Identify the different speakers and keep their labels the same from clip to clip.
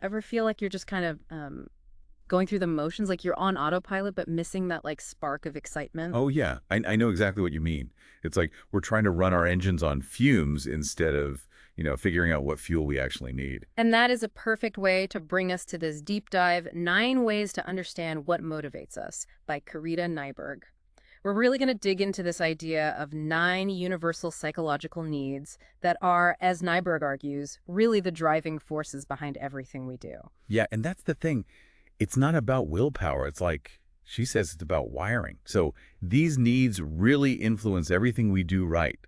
Speaker 1: Ever feel like you're just kind of going through the motions, like you're on autopilot, but missing that like spark of excitement?
Speaker 2: Oh, yeah. I know exactly what you mean. It's like we're trying to run our engines on fumes instead of, figuring out what fuel we actually need.
Speaker 1: And that is a perfect way to bring us to this deep dive, 9 ways to understand what motivates us by Carita Nyberg. We're really going to dig into this idea of 9 universal psychological needs that are, as Nyberg argues, really the driving forces behind everything we do.
Speaker 2: Yeah, and that's the thing. It's not about willpower. It's like she says it's about wiring. So these needs really influence everything we do right.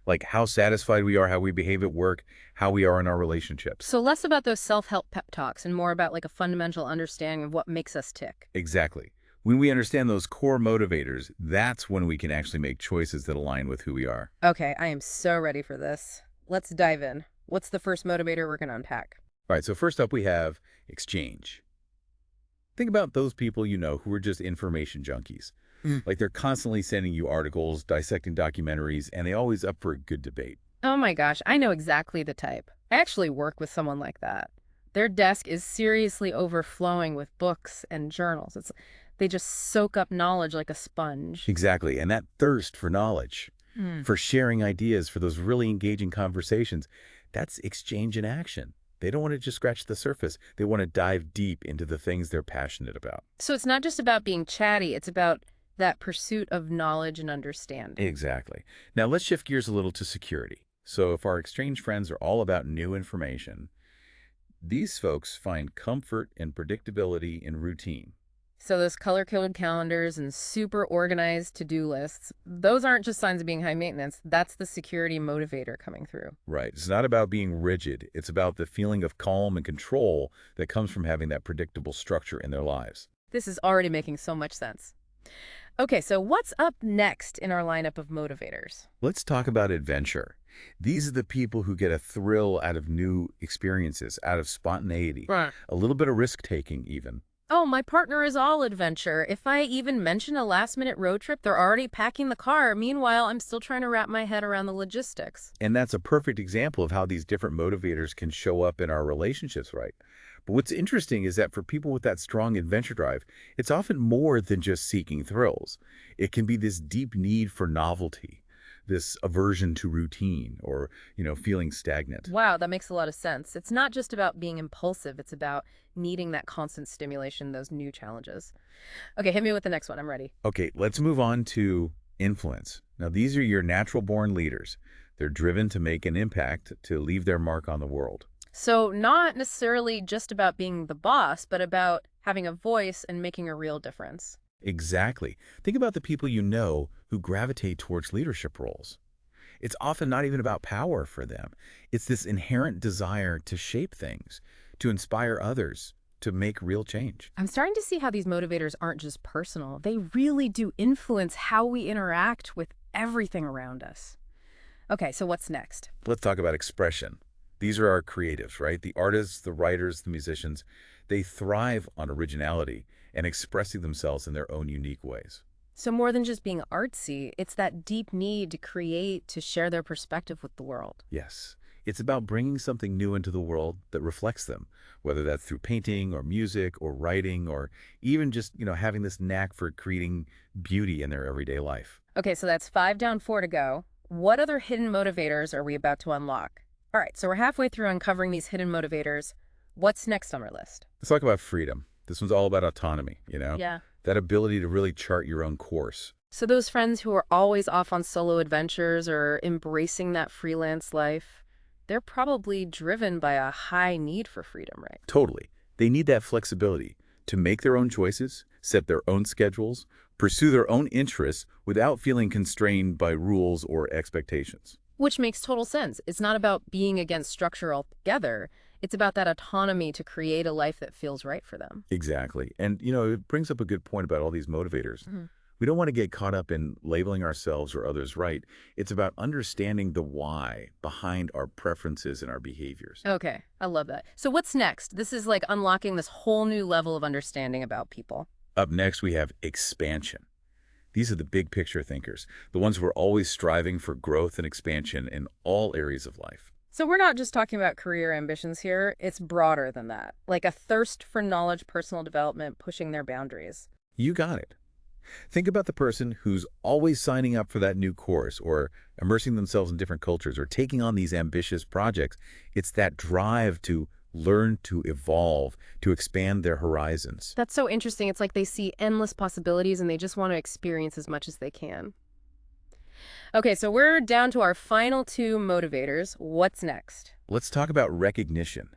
Speaker 2: Like how satisfied we are, how we behave at work, how we are in our relationships.
Speaker 1: So less about those self-help pep talks and more about like a fundamental understanding of what makes us tick.
Speaker 2: Exactly. When we understand those core motivators, that's when we can actually make choices that align with who we are.
Speaker 1: Okay, I am so ready for this. Let's dive in. What's the first motivator we're going to unpack?
Speaker 2: All right, so first up we have exchange. Think about those people you know who are just information junkies.
Speaker 1: Mm.
Speaker 2: Like they're constantly sending you articles, dissecting documentaries, and they always up for a good debate.
Speaker 1: Oh my gosh, I know exactly the type. I actually work with someone like that. Their desk is seriously overflowing with books and journals. They just soak up knowledge like a sponge.
Speaker 2: Exactly, and that thirst for knowledge,
Speaker 1: Mm.
Speaker 2: for sharing ideas, for those really engaging conversations, that's exchange in action. They don't want to just scratch the surface. They want to dive deep into the things they're passionate about.
Speaker 1: So it's not just about being chatty, it's about that pursuit of knowledge and understanding.
Speaker 2: Exactly. Now let's shift gears a little to security. So if our exchange friends are all about new information, these folks find comfort and predictability in routine.
Speaker 1: So those color-coded calendars and super organized to-do lists, those aren't just signs of being high maintenance. That's the security motivator coming through.
Speaker 2: Right. It's not about being rigid. It's about the feeling of calm and control that comes from having that predictable structure in their lives.
Speaker 1: This is already making so much sense. Okay, so what's up next in our lineup of motivators?
Speaker 2: Let's talk about adventure. These are the people who get a thrill out of new experiences, out of spontaneity,
Speaker 1: Right.
Speaker 2: a little bit of risk-taking even.
Speaker 1: Oh, my partner is all adventure. If I even mention a last-minute road trip, they're already packing the car. Meanwhile, I'm still trying to wrap my head around the logistics.
Speaker 2: And that's a perfect example of how these different motivators can show up in our relationships, right? But what's interesting is that for people with that strong adventure drive, it's often more than just seeking thrills. It can be this deep need for novelty, this aversion to routine or, feeling stagnant.
Speaker 1: Wow, that makes a lot of sense. It's not just about being impulsive, it's about needing that constant stimulation, those new challenges. Okay, hit me with the next one. I'm ready.
Speaker 2: Okay, let's move on to influence. Now, these are your natural born leaders. They're driven to make an impact, to leave their mark on the world.
Speaker 1: So, not necessarily just about being the boss, but about having a voice and making a real difference.
Speaker 2: Exactly. Think about the people you know who gravitate towards leadership roles. It's often not even about power for them. It's this inherent desire to shape things, to inspire others, to make real change.
Speaker 1: I'm starting to see how these motivators aren't just personal. They really do influence how we interact with everything around us. Okay, so what's next?
Speaker 2: Let's talk about expression. These are our creatives, right? The artists, the writers, the musicians. They thrive on originality and expressing themselves in their own unique ways.
Speaker 1: So, more than just being artsy, it's that deep need to create, to share their perspective with the world.
Speaker 2: Yes. It's about bringing something new into the world that reflects them, whether that's through painting or music or writing or even just, having this knack for creating beauty in their everyday life.
Speaker 1: Okay, so that's 5 down, 4 to go. What other hidden motivators are we about to unlock? All right, so we're halfway through uncovering these hidden motivators. What's next on our list?
Speaker 2: Let's talk about freedom. This one's all about autonomy,
Speaker 1: Yeah.
Speaker 2: that ability to really chart your own course.
Speaker 1: So those friends who are always off on solo adventures or embracing that freelance life, they're probably driven by a high need for freedom, right?
Speaker 2: Totally. They need that flexibility to make their own choices, set their own schedules, pursue their own interests without feeling constrained by rules or expectations.
Speaker 1: Which makes total sense. It's not about being against structure altogether. It's about that autonomy to create a life that feels right for them.
Speaker 2: Exactly. And, it brings up a good point about all these motivators.
Speaker 1: Mhm.
Speaker 2: We don't want to get caught up in labeling ourselves or others right. It's about understanding the why behind our preferences and our behaviors.
Speaker 1: Okay, I love that. So what's next? This is like unlocking this whole new level of understanding about people.
Speaker 2: Up next, we have expansion. These are the big picture thinkers, the ones who are always striving for growth and expansion in all areas of life.
Speaker 1: So we're not just talking about career ambitions here. It's broader than that, like a thirst for knowledge, personal development, pushing their boundaries.
Speaker 2: You got it. Think about the person who's always signing up for that new course or immersing themselves in different cultures or taking on these ambitious projects. It's that drive to learn, to evolve, to expand their horizons.
Speaker 1: That's so interesting. It's like they see endless possibilities and they just want to experience as much as they can. Okay, so we're down to our final two motivators. What's next?
Speaker 2: Let's talk about recognition.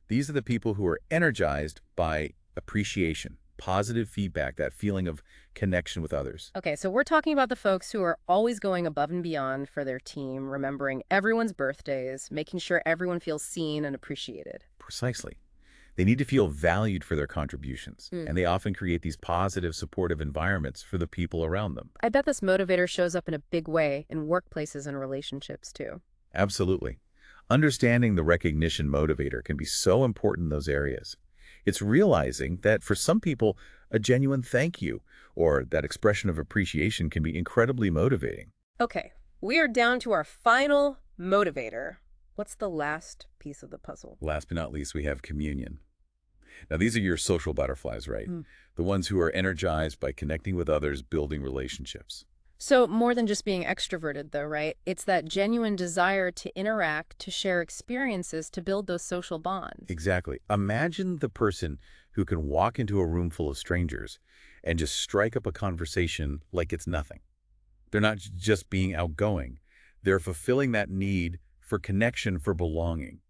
Speaker 2: These are the people who are energized by appreciation, positive feedback, that feeling of connection with others.
Speaker 1: Okay, so we're talking about the folks who are always going above and beyond for their team, remembering everyone's birthdays, making sure everyone feels seen and appreciated.
Speaker 2: Precisely. They need to feel valued for their contributions,
Speaker 1: Hmm.
Speaker 2: and they often create these positive, supportive environments for the people around them.
Speaker 1: I bet this motivator shows up in a big way in workplaces and relationships too.
Speaker 2: Absolutely. Understanding the recognition motivator can be so important in those areas. It's realizing that for some people, a genuine thank you or that expression of appreciation can be incredibly motivating.
Speaker 1: Okay, we are down to our final motivator. What's the last piece of the puzzle?
Speaker 2: Last but not least, we have communion. Now, these are your social butterflies, right?
Speaker 1: Hmm.
Speaker 2: The ones who are energized by connecting with others, building relationships.
Speaker 1: So, more than just being extroverted, though, right? It's that genuine desire to interact, to share experiences, to build those social bonds.
Speaker 2: Exactly. Imagine the person who can walk into a room full of strangers and just strike up a conversation like it's nothing. They're not just being outgoing. They're fulfilling that need for connection, for belonging.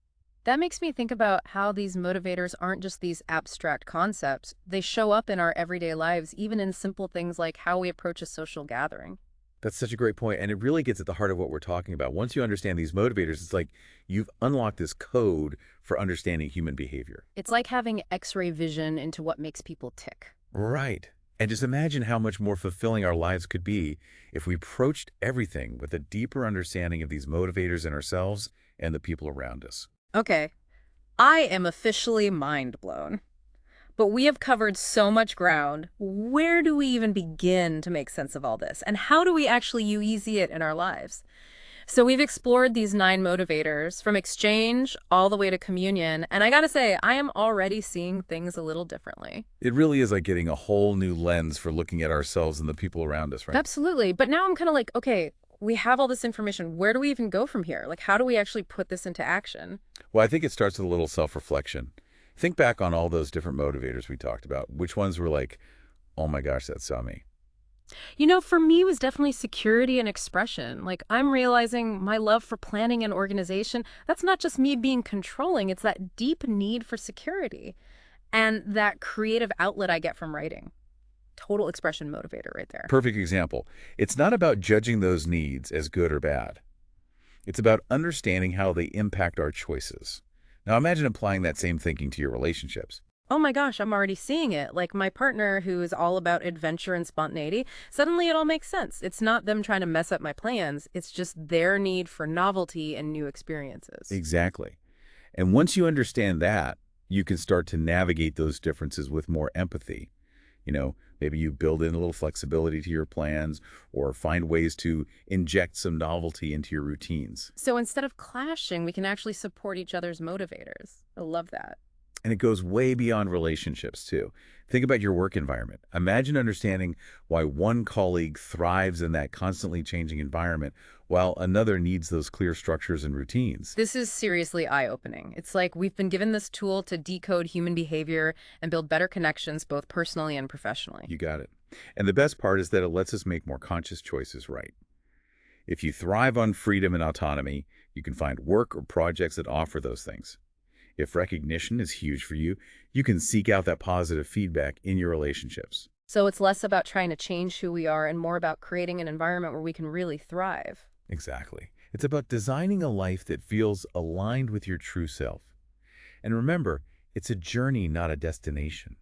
Speaker 1: That makes me think about how these motivators aren't just these abstract concepts. They show up in our everyday lives, even in simple things like how we approach a social gathering.
Speaker 2: That's such a great point, and it really gets at the heart of what we're talking about. Once you understand these motivators, it's like you've unlocked this code for understanding human behavior.
Speaker 1: It's like having X-ray vision into what makes people tick.
Speaker 2: Right. And just imagine how much more fulfilling our lives could be if we approached everything with a deeper understanding of these motivators in ourselves and the people around us.
Speaker 1: Okay, I am officially mind blown. But we have covered so much ground. Where do we even begin to make sense of all this? And how do we actually use it in our lives? So we've explored these 9 motivators from exchange all the way to communion. And I gotta say, I am already seeing things a little differently.
Speaker 2: It really is like getting a whole new lens for looking at ourselves and the people around us, right?
Speaker 1: Absolutely. But now I'm kind of like, okay, we have all this information. Where do we even go from here? Like, how do we actually put this into action?
Speaker 2: Well, I think it starts with a little self-reflection. Think back on all those different motivators we talked about. Which ones were like, oh my gosh, that saw me?
Speaker 1: You know, for me, it was definitely security and expression. Like, I'm realizing my love for planning and organization, that's not just me being controlling, it's that deep need for security and that creative outlet I get from writing. Total expression motivator right there.
Speaker 2: Perfect example. It's not about judging those needs as good or bad. It's about understanding how they impact our choices. Now imagine applying that same thinking to your relationships.
Speaker 1: Oh my gosh, I'm already seeing it. Like my partner, who is all about adventure and spontaneity, suddenly it all makes sense. It's not them trying to mess up my plans, it's just their need for novelty and new experiences.
Speaker 2: Exactly. And once you understand that, you can start to navigate those differences with more empathy. Maybe you build in a little flexibility to your plans or find ways to inject some novelty into your routines.
Speaker 1: So instead of clashing, we can actually support each other's motivators. I love that.
Speaker 2: And it goes way beyond relationships, too. Think about your work environment. Imagine understanding why one colleague thrives in that constantly changing environment while another needs those clear structures and routines.
Speaker 1: This is seriously eye-opening. It's like we've been given this tool to decode human behavior and build better connections both personally and professionally.
Speaker 2: You got it. And the best part is that it lets us make more conscious choices right. If you thrive on freedom and autonomy, you can find work or projects that offer those things. If recognition is huge for you, you can seek out that positive feedback in your relationships.
Speaker 1: So it's less about trying to change who we are and more about creating an environment where we can really thrive.
Speaker 2: Exactly. It's about designing a life that feels aligned with your true self. And remember, it's a journey, not a destination.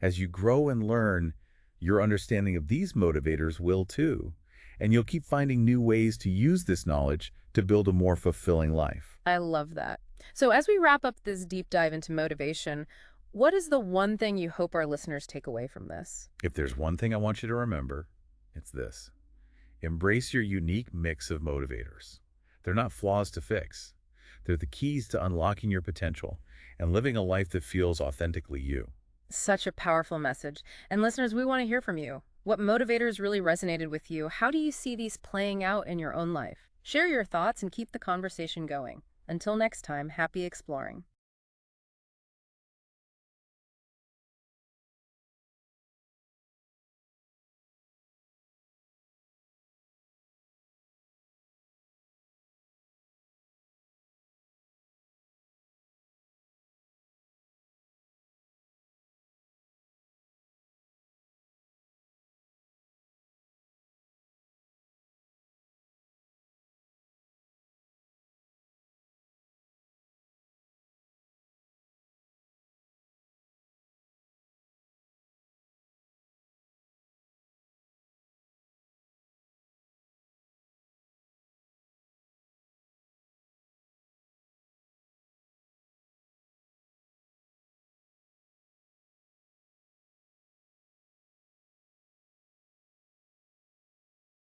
Speaker 2: As you grow and learn, your understanding of these motivators will too. And you'll keep finding new ways to use this knowledge to build a more fulfilling life.
Speaker 1: I love that. So as we wrap up this deep dive into motivation, what is the one thing you hope our listeners take away from this?
Speaker 2: If there's one thing I want you to remember, it's this. Embrace your unique mix of motivators. They're not flaws to fix. They're the keys to unlocking your potential and living a life that feels authentically you.
Speaker 1: Such a powerful message. And listeners, we want to hear from you. What motivators really resonated with you? How do you see these playing out in your own life? Share your thoughts and keep the conversation going. Until next time, happy exploring.